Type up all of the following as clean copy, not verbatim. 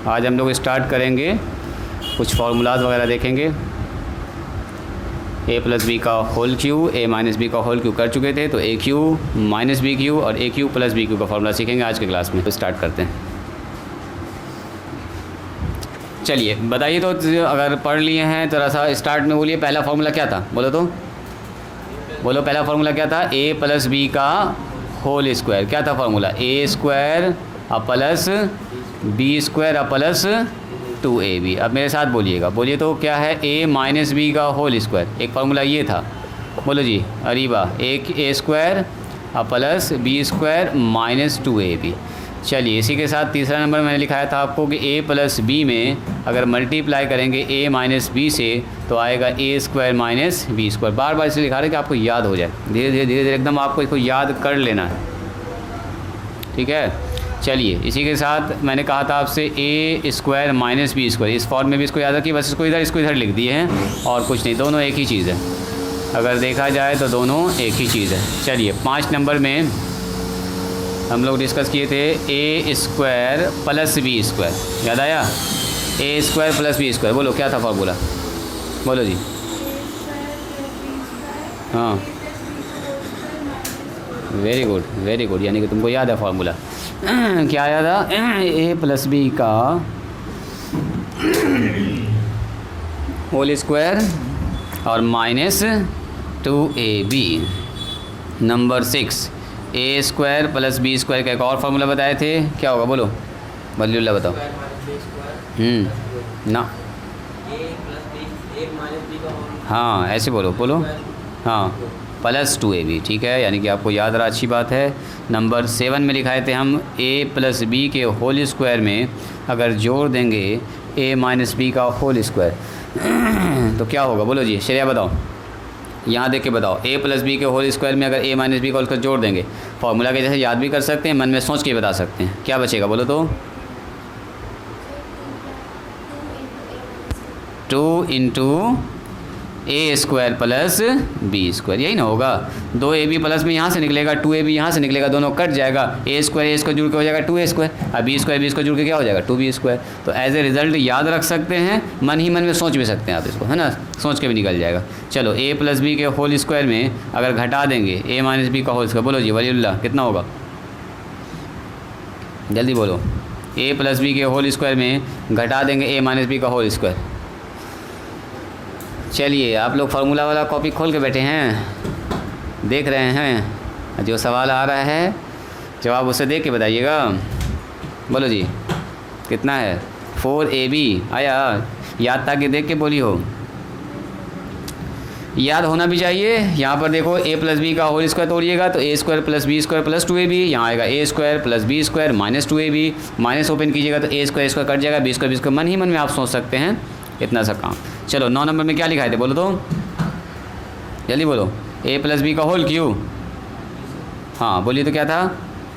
आज हम लोग स्टार्ट करेंगे, कुछ फार्मूलाज वगैरह देखेंगे। ए प्लस बी का होल क्यू, ए माइनस बी का होल क्यू कर चुके थे, तो ए क्यू माइनस बी क्यू और ए क्यू प्लस बी क्यू का फार्मूला सीखेंगे आज के क्लास में। तो स्टार्ट करते हैं। चलिए बताइए, तो अगर पढ़ लिए हैं थोड़ा सा स्टार्ट में बोलिए, पहला फार्मूला क्या था? बोलो तो, बोलो पहला फार्मूला क्या था? ए प्लस बी का होल स्क्वायर। क्या था formula? A square plus B square plus 2ab। अब मेरे साथ बोलिएगा, बोलिए तो क्या है? ए माइनस बी का होल स्क्वायर, एक फार्मूला ये था। बोलो जी अरीबा, एक A square plus B square minus 2ab। चलिए इसी के साथ तीसरा नंबर मैंने लिखाया था आपको कि ए प्लस बी में अगर मल्टीप्लाई करेंगे ए माइनस बी से तो आएगा A square minus B square. बार बार इसलिए लिखा रहे कि आपको याद हो जाए, धीरे धीरे एकदम आपको इसको याद कर लेना है, ठीक है। चलिए इसी के साथ मैंने कहा था आपसे ए स्क्वायर माइनस बी स्क्वायर, इस फॉर्म में भी इसको याद रखिए, बस इसको इधर लिख दिए हैं और कुछ नहीं, दोनों एक ही चीज़ है। अगर देखा जाए तो दोनों एक ही चीज़ है। चलिए 5 नंबर में हम लोग डिस्कस किए थे ए स्क्वायर प्लस बी स्क्वायर, याद आया? ए स्क्वायर प्लस बी स्क्वायर, बोलो क्या था फार्मूला? बोलो जी। हाँ वेरी गुड, यानी कि तुमको याद है फार्मूला। क्या याद था? ए प्लस बी का होल स्क्वायर और माइनस 2ab। नंबर 6 ए स्क्वायर प्लस बी स्क्वायर का एक और फार्मूला बताए थे, क्या होगा? बोलो बल्लुल्लाह बताओ। ना हाँ ऐसे बोलो हाँ प्लस 2ab, ठीक है, यानी कि आपको याद रहा, अच्छी बात है। नंबर 7 में लिखाए थे हम ए प्लस बी के होल स्क्वायर में अगर जोड़ देंगे ए माइनस बी का होल स्क्वायर तो क्या होगा? बोलो जी श्रेया बताओ, यहाँ देख के बताओ। ए प्लस बी के होल स्क्वायर में अगर ए माइनस बी का होल स्क्वायर जोड़ देंगे, फार्मूला के जैसे याद भी कर सकते हैं, मन में सोच के बता सकते हैं, क्या बचेगा? बोलो तो 2 into A square plus B square, यही ना होगा। 2ab प्लस में यहाँ से निकलेगा, 2ab यहाँ से निकलेगा, दोनों कट जाएगा, ए स्क्वायर जुड़ के हो जाएगा 2a स्क्वायर, और बी स्क्वायर जुड़ के क्या हो जाएगा? 2b square. तो एज ए रिज़ल्ट याद रख सकते हैं, मन ही मन में सोच भी सकते हैं आप इसको, है ना, सोच के भी निकल जाएगा। चलो ए प्लस बी के होल स्क्वायर में अगर घटा देंगे ए माइनस बी का होल स्क्वायर, बोलो जी वलीउल्लाह कितना होगा? जल्दी बोलो। ए प्लस बी के होल स्क्वायर में घटा देंगे ए माइनस बी का होल स्क्वायर। चलिए आप लोग फार्मूला वाला कॉपी खोल के बैठे हैं, देख रहे हैं, जो सवाल आ रहा है जवाब उसे देख के बताइएगा। बोलो जी कितना है? 4ab आया? याद था कि देख के बोली हो, याद होना भी चाहिए। यहाँ पर देखो ए प्लस बी का होल स्क्वायर तोड़िएगा तो A square plus B square plus 2ab, यहाँ आएगा A square plus B square minus 2ab, minus open कीजिएगा तो ए स्क्वायर कट जाएगा, बी स्क्वायर मन ही मन में आप सोच सकते हैं इतना सा काम। चलो 9 नंबर में क्या लिखाए थे? बोलो तो जल्दी बोलो। ए प्लस बी का होल क्यू, हाँ बोलिए तो क्या था?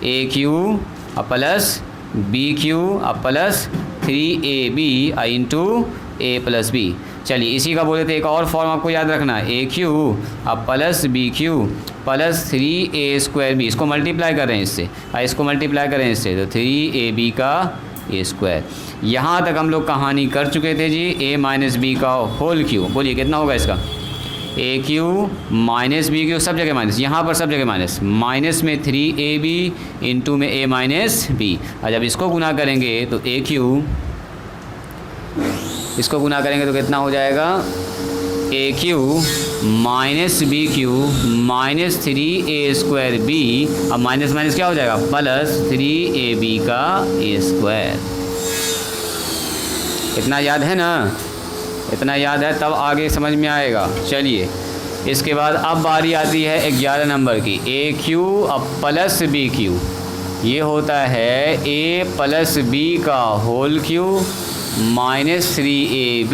A cube plus B cube plus 3ab into A plus B. चलिए इसी का बोले थे एक और फॉर्म आपको याद रखना, A cube plus B cube plus 3a square B. इसको मल्टीप्लाई करें इससे, इसको मल्टीप्लाई करें इससे तो 3ab का ए स्क्वायर। यहाँ तक हम लोग कहानी कर चुके थे जी। ए माइनस बी का होल क्यू, बोलिए कितना होगा इसका? ए क्यू माइनस बी क्यू, सब जगह माइनस, यहाँ पर सब जगह माइनस, माइनस में 3ab इंटू में ए माइनस बी। और जब इसको गुना करेंगे तो ए क्यू, इसको गुना करेंगे तो कितना हो जाएगा? A cube minus B cube minus 3a square B, अब माइनस माइनस क्या हो जाएगा? प्लस 3ab का ए स्क्वायर। इतना याद है ना? इतना याद है तब आगे समझ में आएगा। चलिए इसके बाद अब बारी आती है 11 नंबर की, A cube plus B cube. ये होता है ए प्लस बी का whole cube minus 3ab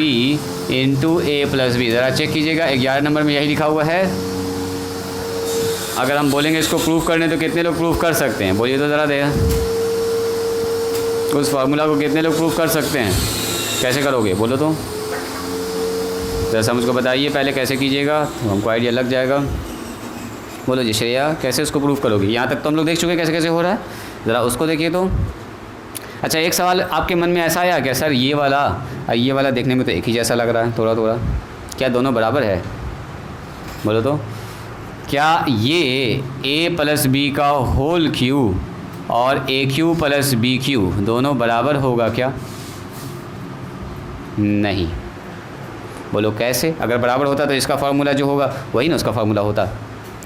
into A plus B. ज़रा चेक कीजिएगा 11 नंबर में यही लिखा हुआ है। अगर हम बोलेंगे इसको प्रूफ करने तो कितने लोग प्रूफ कर सकते हैं? बोलिए तो ज़रा दे, उस फार्मूला को कितने लोग प्रूफ कर सकते हैं? कैसे करोगे बोलो तो, जैसा मुझको बताइए पहले कैसे कीजिएगा तो हमको आइडिया लग जाएगा। बोलो जी श्रेया कैसे उसको प्रूफ करोगे? यहाँ तक तो हम लोग देख चुके कैसे कैसे हो रहा है, ज़रा उसको देखिए तो। अच्छा एक सवाल आपके मन में ऐसा आया क्या सर ये वाला देखने में तो एक ही जैसा लग रहा है थोड़ा थोड़ा, क्या दोनों बराबर है? बोलो तो क्या ये a प्लस बी का होल क्यू और ए क्यू प्लस बी क्यू दोनों बराबर होगा क्या? नहीं। बोलो कैसे? अगर बराबर होता तो इसका फार्मूला जो होगा वही ना उसका फार्मूला होता।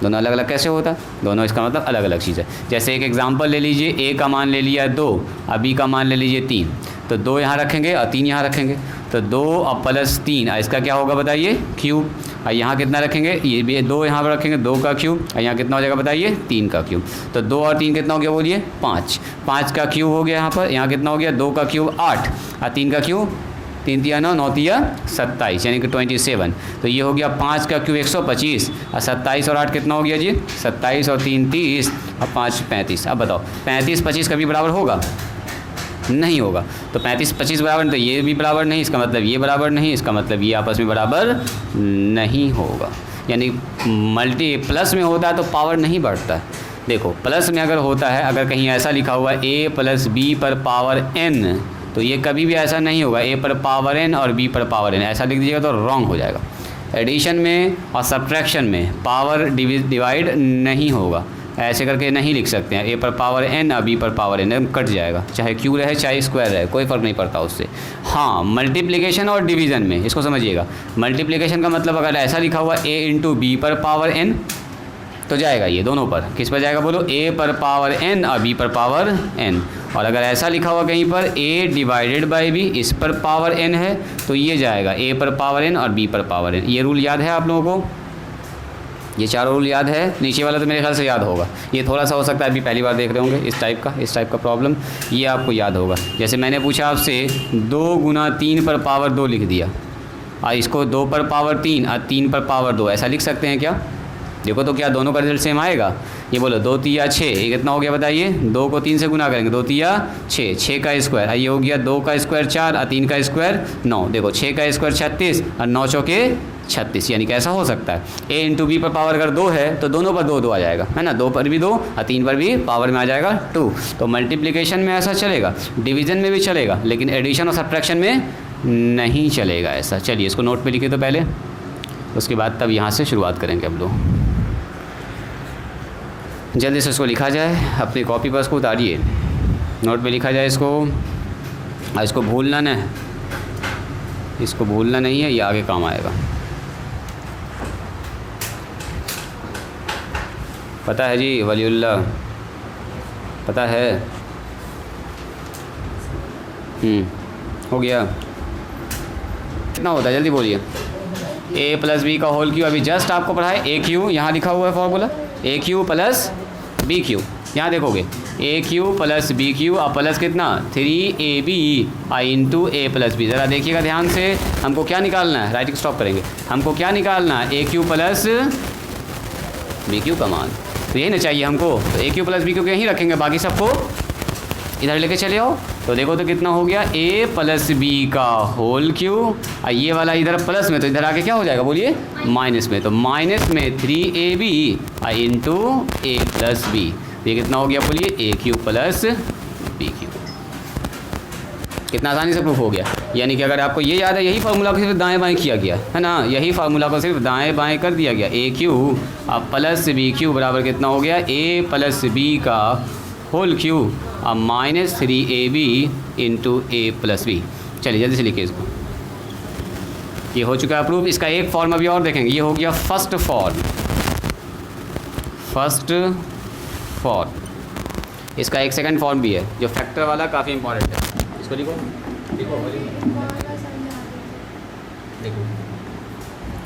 दोनों अलग अलग कैसे होता? दोनों इसका मतलब अलग अलग चीज़ है। जैसे एक एग्जांपल ले लीजिए, ए का मान ले लिया 2 और बी का मान ले लीजिए 3, तो 2 यहाँ रखेंगे और 3 यहाँ रखेंगे, तो 2 और प्लस 3 इसका क्या होगा बताइए? क्यूब। और यहाँ कितना रखेंगे? ये भी 2 यहाँ पर रखेंगे, 2 का क्यूब, और यहाँ कितना हो जाएगा बताइए? 3 का क्यूब। तो 2 और 3 कितना हो गया बोलिए? 5। 5 का क्यूब हो गया यहाँ पर, यहाँ कितना हो गया? 2 का क्यूब 8 और 3 का क्यूब 3 तिया 9, 9 तिया 27 यानी कि 27। तो ये हो गया 5 का क्यूब 125 और 27 और 8 कितना हो गया जी? 27 और 3 30 और 5 35। अब बताओ 35 25 कभी बराबर होगा? नहीं होगा। तो 35 25 बराबर, तो ये भी बराबर नहीं, इसका मतलब ये बराबर नहीं, इसका मतलब ये आपस में बराबर नहीं होगा। यानी मल्टी प्लस में होता है तो पावर नहीं बढ़ता है। देखो प्लस में अगर होता है, अगर कहीं ऐसा लिखा हुआ है a प्लस बी पर पावर n, तो ये कभी भी ऐसा नहीं होगा a पर पावर n और b पर पावर n, ऐसा लिख दीजिएगा तो रॉन्ग हो जाएगा। एडिशन में और सब्ट्रैक्शन में पावर डिवाइड नहीं होगा, ऐसे करके नहीं लिख सकते हैं। a पर पावर n और b पर पावर n कट जाएगा, चाहे q रहे चाहे स्क्वायर रहे, कोई फ़र्क नहीं पड़ता उससे। हाँ मल्टीप्लिकेशन और डिवीज़न में इसको समझिएगा। मल्टीप्लिकेशन का मतलब अगर ऐसा लिखा हुआ a इंटू बी पर पावर n तो जाएगा ये दोनों पर, किस पर जाएगा बोलो? a पर पावर n और b पर पावर n। और अगर ऐसा लिखा हुआ कहीं पर a डिवाइडेड बाई b, इस पर पावर n है तो ये जाएगा a पर पावर n और b पर पावर n। ये रूल याद है आप लोगों को? ये चारों रूल याद है? नीचे वाला तो मेरे ख्याल से याद होगा, ये थोड़ा सा हो सकता है अभी पहली बार देख रहे होंगे इस टाइप का प्रॉब्लम, ये आपको याद होगा। जैसे मैंने पूछा आपसे 2 गुना 3 पर पावर 2 लिख दिया, और इसको 2 पर पावर 3 और 3 पर पावर 2 ऐसा लिख सकते हैं क्या? देखो तो क्या दोनों का रिजल्ट सेम आएगा? ये बोलो 2 तिया 6, ये कितना हो गया बताइए? 2 को 3 से गुना करेंगे, 2 तिया 6, 6 का स्क्वायर, ये हो गया 2 का स्क्वायर 4 और 3 का स्क्वायर 9। देखो 6 का स्क्वायर 36 और 9 चौके 36, यानी कैसा हो सकता है? a इंटू बी पर पावर अगर 2 है तो दोनों पर 2 2 आ जाएगा, है ना? 2 पर भी 2 और 3 पर भी पावर में आ जाएगा 2। तो मल्टीप्लिकेशन में ऐसा चलेगा, डिवीज़न में भी चलेगा, लेकिन एडिशन और सब्ट्रैक्शन में नहीं चलेगा ऐसा। चलिए इसको नोट पे लिखे तो पहले, उसके बाद तब यहाँ से शुरुआत करेंगे अब लोग। जल्दी से इसको लिखा जाए, अपनी कॉपी पर इसको उतारिए, नोट पे लिखा जाए इसको। और इसको भूलना न, इसको भूलना नहीं है, ये आगे काम आएगा। पता है जी वलीउल्लाह? पता है? हो गया? कितना होता है जल्दी बोलिए? a प्लस बी का होल क्यू, अभी जस्ट आपको पढ़ाए a क्यू, यहाँ लिखा हुआ है formula a cube plus B cube. यहाँ देखोगे a cube plus B cube और प्लस कितना 3ab आई इंटू ए प्लस बी। ज़रा देखिएगा ध्यान से, हमको क्या निकालना है? राइटिंग स्टॉप करेंगे। हमको क्या निकालना है? a cube plus B cube का मान, तो यही ना चाहिए हमको। तो a cube plus B cube यहीं रखेंगे, बाकी सबको इधर लेके चले आओ। तो देखो तो कितना हो गया? a प्लस बी का होल क्यू, और ये वाला इधर प्लस में, तो इधर आके क्या हो जाएगा बोलिए? माइनस में। तो माइनस में 3ab आई इंटू ए प्लस बी, ये कितना हो गया बोलिए? a cube plus B cube. कितना आसानी से प्रूफ हो गया। यानी कि अगर आपको ये याद है, यही फार्मूला को सिर्फ दाएँ बाएँ किया गया है ना, यही फार्मूला को सिर्फ दाएँ बाएँ कर दिया गया। a क्यू और प्लस बी क्यू बराबर कितना हो गया? a प्लस बी का होल क्यू और minus 3ab into A plus B. चलिए जल्दी से लिखिए इसको। ये हो चुका है प्रूफ। इसका एक फॉर्म अभी और देखेंगे, ये हो गया फर्स्ट फॉर्म। इसका एक सेकंड फॉर्म भी है जो फैक्टर वाला, काफ़ी इंपॉर्टेंट है। इसको लिखो देखो,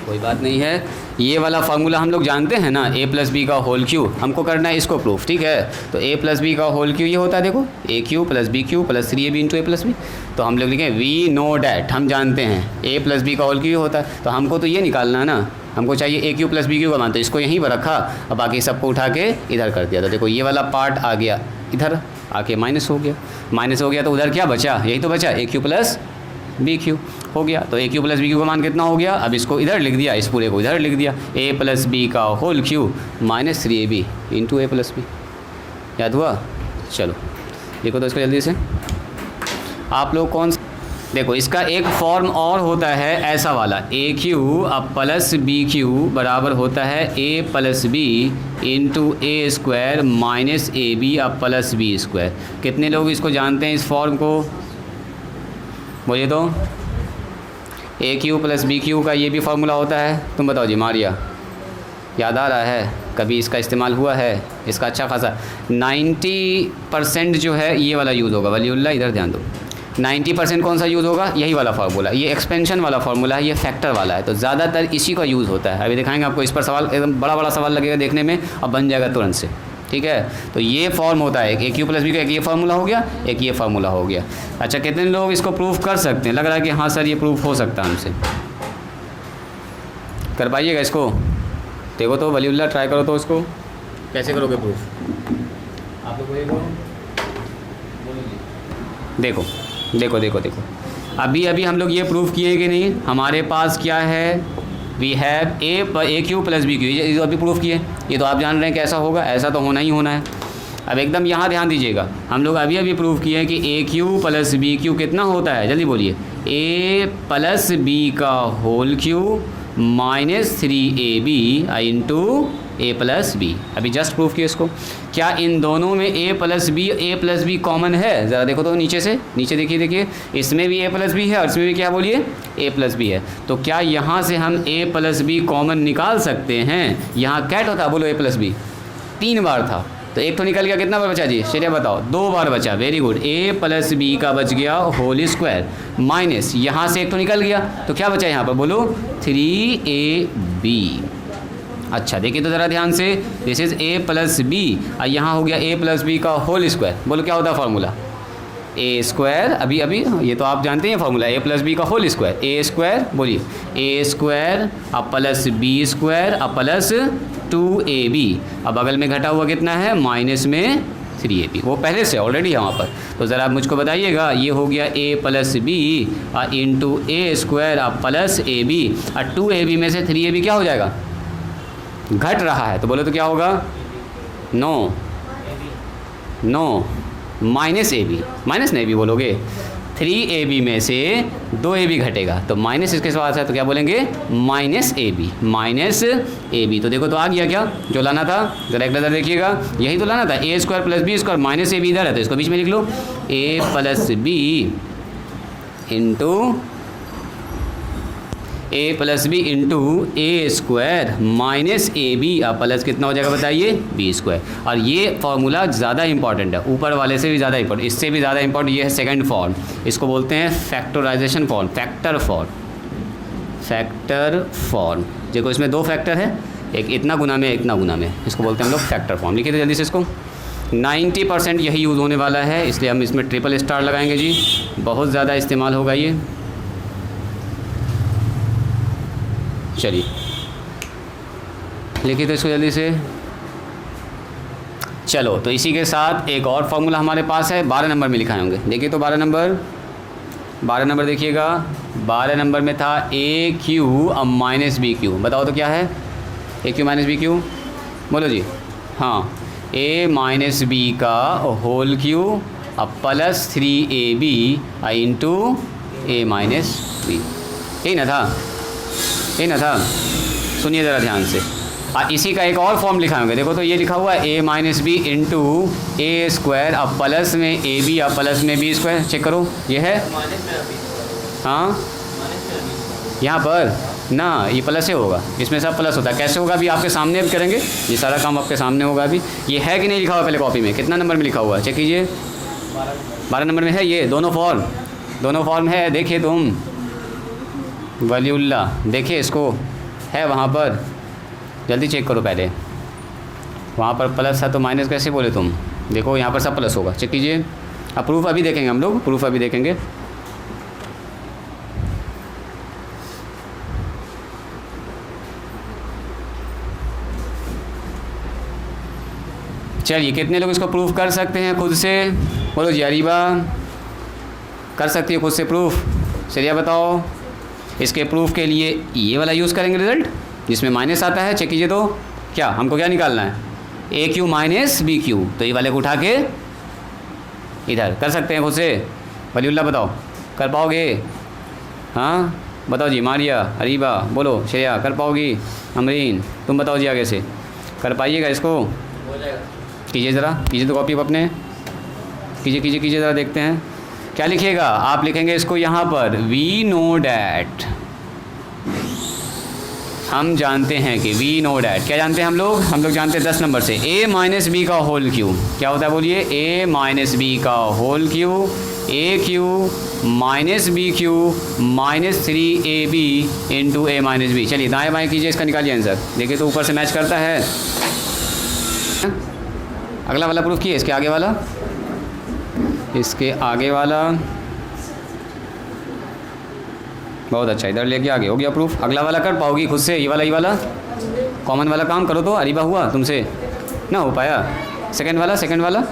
कोई बात नहीं है। ये वाला फार्मूला हम लोग जानते हैं ना, a प्लस बी का होल क्यू, हमको करना है इसको प्रूफ, ठीक है? तो a प्लस बी का होल क्यू ये होता है, देखो a cube plus B cube plus 3ab into A plus B. तो हम लोग लिखें वी नो डैट, हम जानते हैं a प्लस बी का होल क्यू होता है, तो हमको तो ये निकालना है ना, हमको चाहिए a cube plus B cube का मान। तो इसको यहीं पर रखा और बाकी सबको उठा के इधर कर दिया। तो देखो ये वाला पार्ट आ गया इधर आके माइनस हो गया, तो उधर क्या बचा? यही तो बचा, a cube plus B cube हो गया। तो a cube plus B cube का मान कितना हो गया? अब इसको इधर लिख दिया, इस पूरे को इधर लिख दिया, a प्लस बी का whole cube minus 3ab into A plus B. याद हुआ? चलो लिखो तो इसको जल्दी से। आप लोग कौन सा, देखो इसका एक फॉर्म और होता है ऐसा वाला, ए क्यू अब प्लस बी क्यू बराबर होता है A plus B into A square minus A B अब प्लस बी स्क्वायर। कितने लोग इसको जानते हैं इस फॉर्म को, बोलिए तो। ए क्यू प्लस बी क्यू का ये भी फार्मूला होता है, तुम बताओ जी मारिया, याद आ रहा है, कभी इसका इस्तेमाल हुआ है? इसका अच्छा खासा 90% जो है ये वाला यूज़ होगा। वलीउल्लाह इधर ध्यान दो, 90% कौन सा यूज़ होगा, यही वाला फार्मूला। ये एक्सपेंशन वाला फार्मूला है, ये फैक्टर वाला है, तो ज़्यादातर इसी का यूज़ होता है। अभी दिखाएंगे आपको, इस पर सवाल एकदम बड़ा बड़ा सवाल लगेगा देखने में, अब बन जाएगा तुरंत से, ठीक है। तो ये फॉर्म होता है, ए क्यू प्लस बी का एक ये फार्मूला हो गया, एक ये फार्मूला हो गया। अच्छा, कितने लोग इसको प्रूफ कर सकते हैं? लग रहा है कि हाँ सर ये प्रूफ हो सकता है हमसे, कर पाइएगा इसको? देखो तो वलीउल्लाह ट्राई करो तो इसको, कैसे करोगे प्रूफ आप लोग? देखो देखो देखो देखो, अभी हम लोग ये प्रूफ किए कि नहीं, हमारे पास क्या है, we have A cube plus B cube, ये अभी प्रूफ किए, ये तो आप जान रहे हैं कैसा होगा, ऐसा तो होना ही होना है। अब एकदम यहाँ ध्यान दीजिएगा, हम लोग अभी प्रूफ किए हैं कि A cube plus B cube कितना होता है, जल्दी बोलिए, ए प्लस बी का whole cube minus 3ab into A plus B. अभी जस्ट प्रूफ किया इसको। क्या इन दोनों में ए प्लस बी कॉमन है? ज़रा देखो तो नीचे से, नीचे देखिए, इसमें भी ए प्लस बी है और इसमें भी क्या बोलिए, ए प्लस बी है। तो क्या यहाँ से हम ए प्लस बी कॉमन निकाल सकते हैं? यहाँ कैट होता, बोलो ए प्लस बी 3 बार था, तो एक तो निकल गया, कितना बार बचा जी, चलिए बताओ, 2 बार बचा, वेरी गुड। ए प्लस बी का बच गया होल स्क्वायर माइनस, यहाँ से एक तो निकल गया, तो क्या बचा यहाँ पर, बोलो 3ab। अच्छा देखिए तो ज़रा ध्यान से, this is A plus B और यहाँ हो गया ए प्लस बी का होल स्क्वायर, बोलो क्या होता है फार्मूला, ए स्क्वायर, अभी ये तो आप जानते हैं फार्मूला, ए प्लस बी का होल स्क्वायर, ए स्क्वायर बोलिए, ए स्क्वायर अब प्लस बी स्क्वायर अब प्लस 2ab, अब बगल में घटा हुआ कितना है, माइनस में 3ab, वो पहले से ऑलरेडी है वहाँ पर। तो ज़रा आप मुझको बताइएगा, ये हो गया A plus B into A square अब प्लस ए बी और 2ab में से 3ab क्या हो जाएगा, घट रहा है, तो बोलो तो क्या होगा, no minus A B, minus नहीं भी बोलोगे, 3ab में से 2ab घटेगा, तो माइनस इसके साथ है, तो क्या बोलेंगे, माइनस ए बी। तो देखो तो आ गया क्या जो लाना था, जरा एक नज़र देखिएगा, यही तो लाना था, A square plus B square minus A B इधर है, तो इसको बीच में लिख लो, A plus B into A plus B into A square minus A B, अब प्लस कितना हो जाएगा बताइए, बी स्क्वायर। और ये फार्मूला ज़्यादा इंपॉर्टेंट है, ऊपर वाले से भी ज़्यादा इंपॉर्टेंट, इससे भी ज़्यादा इंपॉर्टेंट ये है सेकंड फॉर्म, इसको बोलते हैं फैक्टराइजेशन फॉर्म, फैक्टर फॉर्म। देखो इसमें 2 फैक्टर है, एक इतना गुना में, इतना गुना में, इसको बोलते हैं हम लोग फैक्टर फॉर्म। लिखिए तो जल्दी से इसको, 90% यही यूज़ होने वाला है, इसलिए हम इसमें ट्रिपल स्टार लगाएंगे जी, बहुत ज़्यादा इस्तेमाल होगा ये। चलिए लिखिए तो इसको जल्दी से। चलो तो इसी के साथ एक और फार्मूला हमारे पास है, 12 नंबर में लिखाए होंगे, देखिए तो 12 नंबर देखिएगा, 12 नंबर में था ए क्यू अब माइनस बी क्यू, बताओ तो क्या है, ए क्यू माइनस बी क्यू, बोलो जी, हाँ, ए माइनस बी का होल क्यू अब plus 3ab into A minus B, यही ना था, सुनिए ज़रा ध्यान से। इसी का एक और फॉर्म लिखा होंगे, देखो तो ये लिखा हुआ है A minus B into A square अब प्लस में ए बी अब प्लस में बी स्क्वायर, चेक करो ये है, हाँ यहाँ पर ना ये प्लस ही होगा, इसमें सब प्लस होता है, कैसे होगा अभी आपके सामने अब करेंगे, ये सारा काम आपके सामने होगा। अभी ये है कि नहीं लिखा हुआ पहले कॉपी में, कितना नंबर में लिखा हुआ है चेक कीजिए, 12 नंबर में है, ये दोनों फॉर्म है, देखिए तुम वलीउल्लाह, देखिए इसको है वहाँ पर, जल्दी चेक करो पहले, वहाँ पर प्लस था तो माइनस कैसे बोले तुम, देखो यहाँ पर सब प्लस होगा, चेक कीजिए। अब प्रूफ अभी देखेंगे हम लोग, प्रूफ अभी देखेंगे। चलिए कितने लोग इसको प्रूफ कर सकते हैं खुद से, बोलो जी, अरीबा कर सकती है खुद से प्रूफ, चलिए बताओ। इसके प्रूफ के लिए ये वाला यूज़ करेंगे रिजल्ट जिसमें माइनस आता है, चेक कीजिए तो क्या हमको क्या निकालना है, ए क्यू माइनस बी क्यू, तो ये वाले को उठा के इधर कर सकते हैं खुद से, वलीउल्लाह बताओ, कर पाओगे? हाँ बताओ जी, मारिया, अरीबा बोलो, श्रेया कर पाओगी? अमरीन तुम बताओ जी, आगे से कर पाइएगा इसको? कीजिए ज़रा, कीजिए तो कॉपी अपने, कीजिए कीजिए कीजिए ज़रा, देखते हैं क्या लिखिएगा। आप लिखेंगे इसको यहाँ पर, वी नो डैट, हम जानते हैं कि, वी नो डैट, क्या जानते हैं हम लोग जानते हैं 10 नंबर से, a माइनस बी का होल क्यू क्या होता है बोलिए, a माइनस बी का whole cube, A cube minus B cube minus 3ab into A minus B. चलिए दाएँ बाएँ कीजिए, इसका निकालिए आंसर, देखिए तो ऊपर से मैच करता है। अगला वाला प्रूफ किए, इसके आगे वाला, इसके आगे वाला, बहुत अच्छा, इधर लेके आगे, हो गया प्रूफ। अगला वाला कर पाओगी खुद से? ये वाला कॉमन वाला काम करो तो, अरीबा हुआ तुमसे? ना हो पाया? सेकंड वाला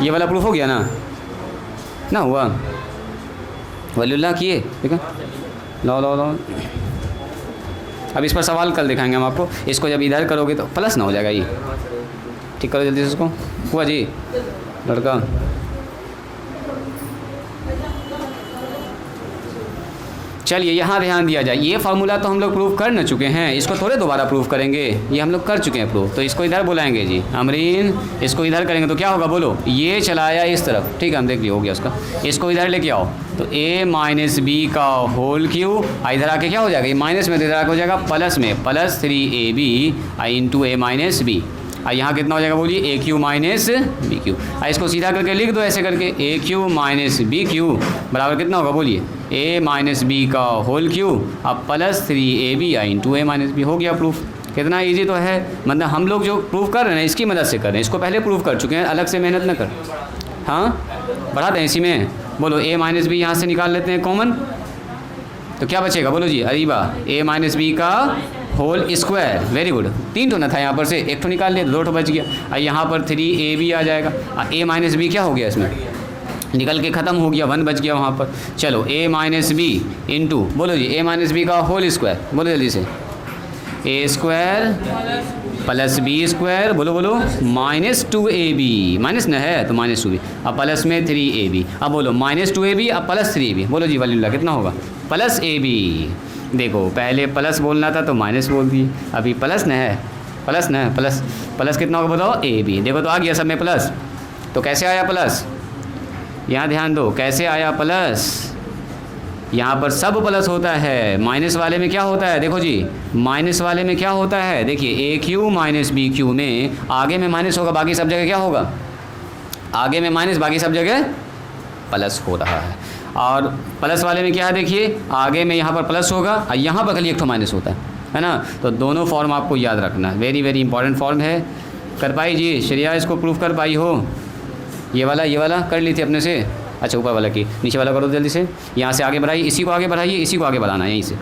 ये वाला प्रूफ हो गया ना हुआ? वलीउल्लाह किए? ठीक है, लो अब इस पर सवाल कल दिखाएंगे हम आपको। इसको जब इधर करोगे तो प्लस ना हो जाएगा ये, ठीक करो जल्दी से इसको। हुआ जी लड़का? चलिए यहाँ ध्यान दिया जाए, ये फार्मूला तो हम लोग प्रूव कर न चुके हैं, इसको थोड़े दोबारा प्रूव करेंगे, ये हम लोग कर चुके हैं प्रूव। तो इसको इधर बुलाएंगे जी अमरीन, इसको इधर करेंगे तो क्या होगा बोलो, ये चलाया इस तरफ, ठीक है हम देख लिया, हो गया उसका। इसको इधर लेके आओ तो a माइनस बी का होल क्यू, इधर आके क्या हो जाएगा, ये माइनस में, इधर आके हो जाएगा प्लस में, plus 3ab into A minus B. यहाँ कितना हो जाएगा बोलिए, ए क्यू माइनस बी क्यू। इसको सीधा करके लिख दो ऐसे करके, ए क्यू माइनस बी क्यू बराबर कितना होगा बोलिए, ए माइनस बी का होल क्यू अब plus 3ab into A minus B. हो गया प्रूफ। कितना इजी तो है, मतलब हम लोग जो प्रूफ कर रहे हैं इसकी मदद से कर रहे हैं, इसको पहले प्रूफ कर चुके हैं, अलग से मेहनत न कर। हाँ बढ़ा दें इसी में, बोलो ए माइनस बी यहाँ से निकाल लेते हैं कॉमन, तो क्या बचेगा बोलो जी अरीबा, ए माइनस बी का होल स्क्वायर, वेरी गुड। 3 ठो ना था यहाँ पर से, 1 ठो निकाल लिया, 2 ठो बच गया। और यहाँ पर 3ab आ जाएगा, a माइनस बी क्या हो गया इसमें, निकल के ख़त्म हो गया, 1 बच गया वहाँ पर। चलो a माइनस बी इंटू, बोलो जी a माइनस बी का होल स्क्वायर, बोलो जल्दी से, a square plus B square, बोलो माइनस 2ab, माइनस न है तो माइनस 2b, अब प्लस में 3ab, अब बोलो माइनस 2ab अब प्लस 3ab, बोलो जी वलीउल्लाह कितना होगा, प्लस ab। देखो पहले प्लस बोलना था तो माइनस बोल दिए, अभी प्लस न है, प्लस कितना होगा बताओ, ab। देखो तो आ गया सब में प्लस, तो कैसे आया प्लस, यहाँ ध्यान दो कैसे आया प्लस, यहाँ पर सब प्लस होता है, माइनस वाले में क्या होता है, देखो जी माइनस वाले में क्या होता है, देखिए ए क्यू माइनस बी क्यू में आगे में माइनस होगा, बाकी सब जगह क्या होगा, आगे में माइनस, बाकी सब जगह प्लस हो रहा है। और प्लस वाले में क्या है, देखिए आगे में यहाँ पर प्लस होगा और यहाँ पर खाली 1 ठो माइनस होता है ना। तो दोनों फॉर्म आपको याद रखना है, वेरी वेरी इंपॉर्टेंट फॉर्म है। कर पाई जी श्रेया, इसको प्रूफ कर पाई हो, ये वाला कर ली थी अपने से, अच्छा ऊपर वाला की, नीचे वाला करो जल्दी से, यहाँ से आगे बढ़ाइए, इसी को आगे बढ़ाइए, इसी को आगे बढ़ाना है यहीं से,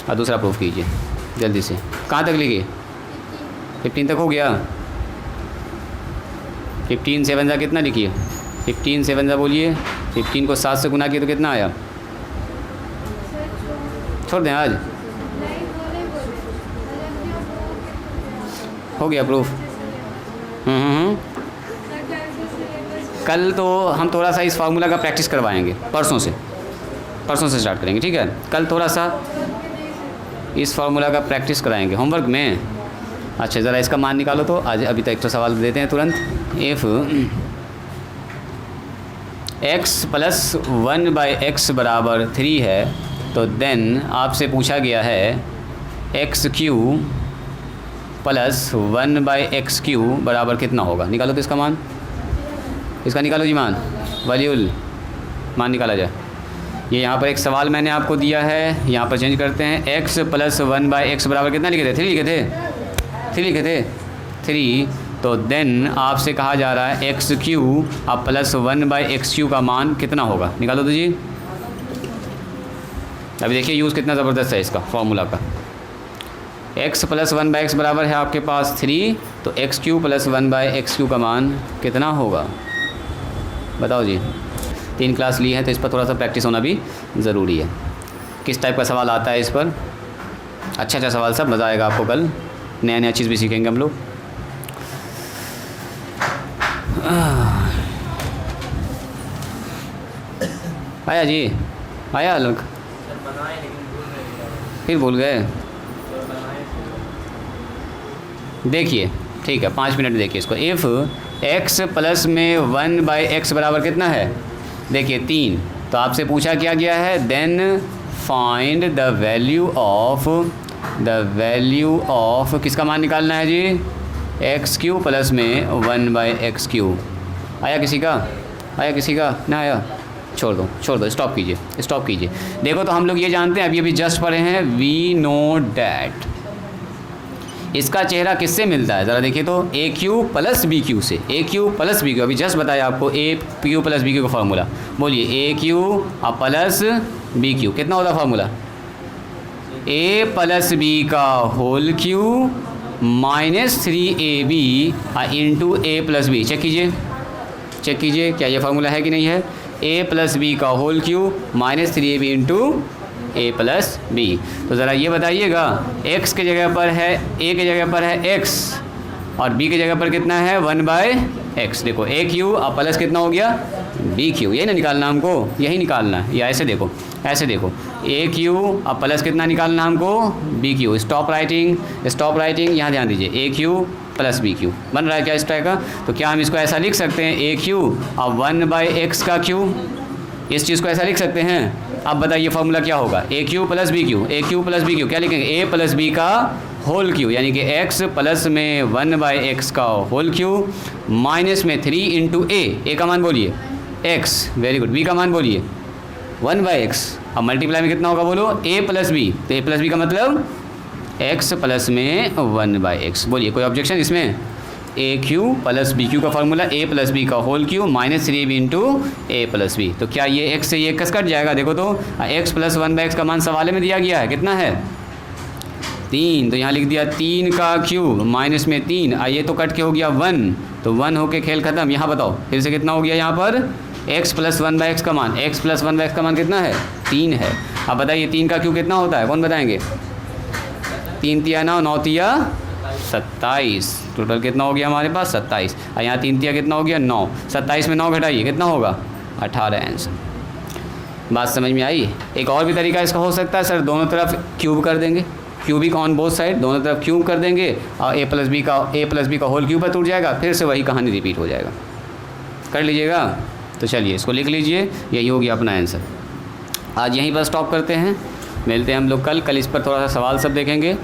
और दूसरा प्रूफ कीजिए जल्दी से। कहाँ तक लिखिए, 15 तक हो गया, 15 7 जा कितना लिखिए, 15 7 जा बोलिए, 15 को 7 से गुना किए तो कितना आया, छोड़ दें आज, हो गया प्रूफ। कल तो हम थोड़ा सा इस फार्मूला का प्रैक्टिस करवाएंगे, परसों से स्टार्ट करेंगे, ठीक है। कल थोड़ा सा इस फार्मूला का प्रैक्टिस कराएंगे होमवर्क में। अच्छा ज़रा इसका मान निकालो तो, आज अभी तक एक तो सवाल देते हैं तुरंत। इफ़ x प्लस 1/x बराबर 3 है तो देन आपसे पूछा गया है x³ प्लस 1/x³ बराबर कितना होगा, निकालो तो इसका मान, इसका निकालो जी मान, वलीउल मान निकाला जाए। ये यहाँ पर एक सवाल मैंने आपको दिया है, यहाँ पर चेंज करते हैं, x प्लस 1/x बराबर कितना लिखे थे, 3 लिखे थे 3, तो देन आपसे कहा जा रहा है x³ अब प्लस 1/x³ का मान कितना होगा, निकालो तो जी। अभी देखिए यूज़ कितना ज़बरदस्त है इसका फॉर्मूला का। x प्लस 1/x बराबर है आपके पास 3, तो x³ प्लस 1/x³ का मान कितना होगा, बताओ जी। 3 क्लास ली है तो इस पर थोड़ा सा प्रैक्टिस होना भी ज़रूरी है। किस टाइप का सवाल आता है इस पर, अच्छा सवाल, सब मज़ा आएगा आपको, कल नया चीज़ भी सीखेंगे हम लोग। आया जी, आया अलग, फिर भूल गए। देखिए ठीक है, 5 मिनट देखिए इसको। इफ़ x प्लस में 1/x बराबर कितना है, देखिए 3। तो आपसे पूछा क्या गया है, then find the value of किसका मान निकालना है जी, x³ प्लस में 1/x³। आया किसी का, आया किसी का ना आया, छोड़ दो, स्टॉप कीजिए। देखो तो हम लोग ये जानते हैं, अभी जस्ट पढ़े हैं, वी नो डैट इसका चेहरा किससे मिलता है, ज़रा देखिए तो, AQ प्लस BQ से। AQ प्लस BQ अभी जस्ट बताया आपको, AQ प्लस BQ का फार्मूला। बोलिए AQ प्लस BQ कितना होता है फार्मूला, A प्लस B का whole cube minus 3AB into A plus B। Check कीजिए क्या ये फार्मूला है कि नहीं है, A प्लस B का whole cube minus 3AB into A plus B। तो ज़रा ये बताइएगा, x के जगह पर है, A के जगह पर है x और B के जगह पर कितना है 1/x। देखो AQ और प्लस कितना हो गया BQ, यही ना निकालना हमको, यही निकालना है। या ऐसे देखो AQ और प्लस कितना निकालना हमको BQ। स्टॉप राइटिंग, यहाँ ध्यान दीजिए, AQ प्लस BQ बन रहा है क्या इस टाइप का। तो क्या हम इसको ऐसा लिख सकते हैं, AQ और 1/x का Q, इस चीज़ को ऐसा लिख सकते हैं। अब बताइए फार्मूला क्या होगा, AQ प्लस BQ क्या लिखेंगे, A प्लस B का होल क्यू, यानी कि x प्लस में 1/x का होल क्यू माइनस में 3 इंटू A का मान बोलिए x, वेरी गुड, B का मान बोलिए 1/x। अब मल्टीप्लाई में कितना होगा बोलो, A प्लस B। तो A प्लस B का मतलब x प्लस में 1/x। बोलिए कोई ऑब्जेक्शन इसमें, AQ प्लस BQ का फार्मूला A प्लस B का whole cube minus 3B into A plus B। तो क्या ये x से ये x कट जाएगा, देखो तो x प्लस 1/x का मान सवाले में दिया गया है, कितना है 3। तो यहाँ लिख दिया 3 का क्यूब माइनस में 3, ये तो कट के हो गया 1, तो 1 होके खेल ख़त्म। यहाँ बताओ फिर से कितना हो गया, यहाँ पर x प्लस 1/x का मान, x प्लस 1/x का मान कितना है 3 है। अब बताइए 3 का क्यूब कितना होता है, कौन बताएंगे, 3 तिया 9, 9 तिया 27, टोटल कितना हो गया हमारे पास 27। और यहाँ 3 तिया कितना हो गया 9, 27 में 9 घटाइए कितना होगा 18 आंसर। बात समझ में आई। एक और भी तरीका इसका हो सकता है सर, दोनों तरफ क्यूब कर देंगे, क्यूबिक ऑन बोथ साइड, दोनों तरफ क्यूब कर देंगे और A प्लस बी का होल क्यूब पर टूट जाएगा, फिर से वही कहानी रिपीट हो जाएगा। कर लीजिएगा। तो चलिए इसको लिख लीजिए, यही हो गया अपना आंसर। आज यहीं पर स्टॉप करते हैं, मिलते हैं हम लोग कल इस पर थोड़ा सा सवाल सब देखेंगे।